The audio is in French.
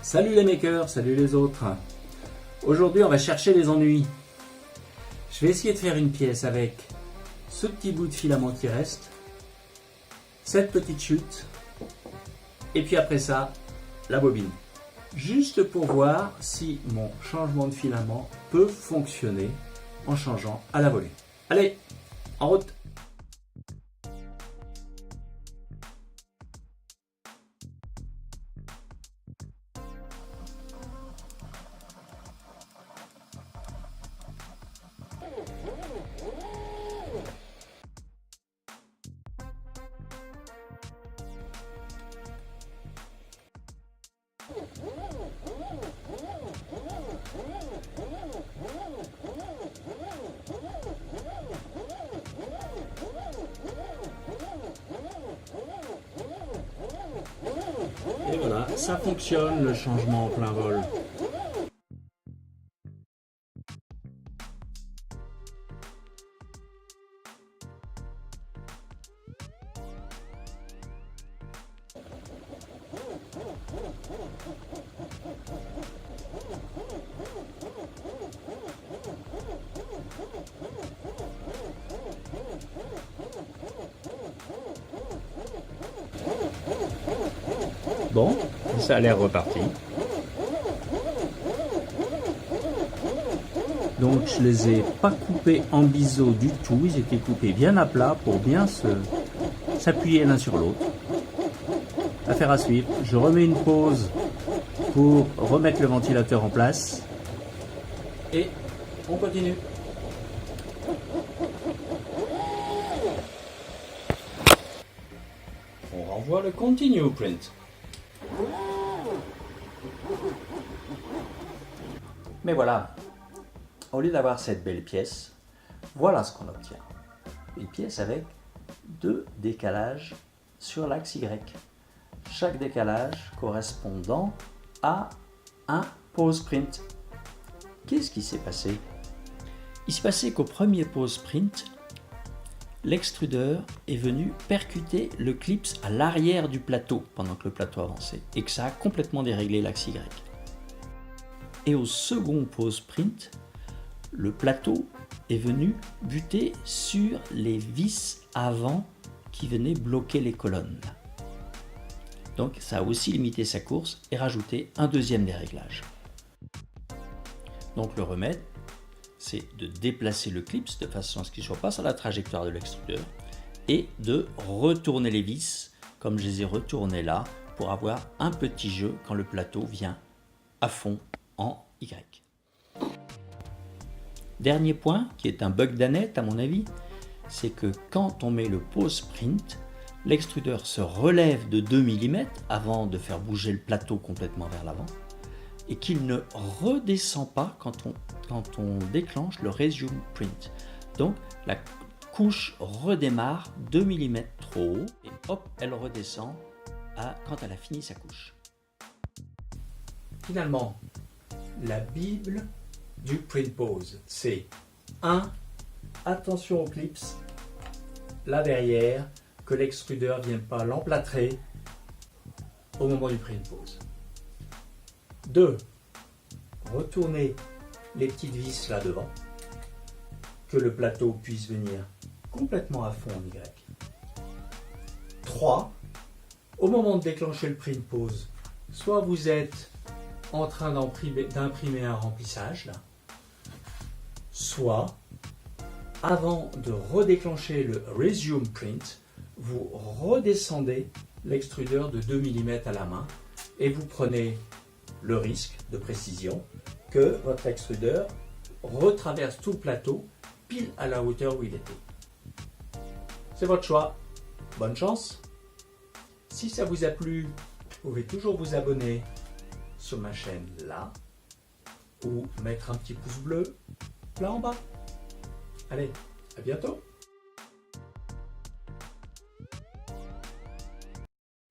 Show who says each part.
Speaker 1: Salut les makers, salut les autres. Aujourd'hui on va chercher les ennuis. Je vais essayer de faire une pièce avec ce petit bout de filament qui reste, cette petite chute, et puis après ça, la bobine. Juste pour voir si mon changement de filament peut fonctionner en changeant à la volée. Allez, en route! Et voilà, ça fonctionne le changement en plein vol. Bon, ça a l'air reparti. Donc je les ai pas coupés en biseau du tout, ils étaient coupés bien à plat pour bien s'appuyer l'un sur l'autre. Affaire à suivre, je remets une pause pour remettre le ventilateur en place et on continue. On renvoie le Continue Print. Mais voilà, au lieu d'avoir cette belle pièce, voilà ce qu'on obtient. Une pièce avec 2 décalages sur l'axe Y. Chaque décalage correspondant à un pose print. Qu'est-ce qui s'est passé? Il s'est passé qu'au premier pose print, l'extrudeur est venu percuter le clips à l'arrière du plateau pendant que le plateau avançait et que ça a complètement déréglé l'axe Y. Et au second pose print, le plateau est venu buter sur les vis avant qui venaient bloquer les colonnes. Donc ça a aussi limité sa course et rajouté un deuxième déréglage. Donc le remède, c'est de déplacer le clips de façon à ce qu'il ne soit pas sur la trajectoire de l'extrudeur et de retourner les vis comme je les ai retournées là pour avoir un petit jeu quand le plateau vient à fond en Y. Dernier point, qui est un bug d'Annette à mon avis, c'est que quand on met le pose print, l'extrudeur se relève de 2 mm avant de faire bouger le plateau complètement vers l'avant et qu'il ne redescend pas quand on déclenche le resume print. Donc la couche redémarre 2 mm trop haut et hop, elle redescend quand elle a fini sa couche. Finalement, la Bible du print pose, c'est 1. Attention aux clips, là derrière, que l'extrudeur ne vienne pas l'emplâtrer au moment du print pose. 2. Retourner les petites vis là devant, que le plateau puisse venir complètement à fond en Y. 3. Au moment de déclencher le print pose, soit vous êtes en train d'imprimer un remplissage, là, soit avant de redéclencher le resume print, vous redescendez l'extrudeur de 2 mm à la main et vous prenez le risque de précision que votre extrudeur retraverse tout le plateau pile à la hauteur où il était. C'est votre choix. Bonne chance. Si ça vous a plu, vous pouvez toujours vous abonner sur ma chaîne là ou mettre un petit pouce bleu là en bas. Allez, à bientôt!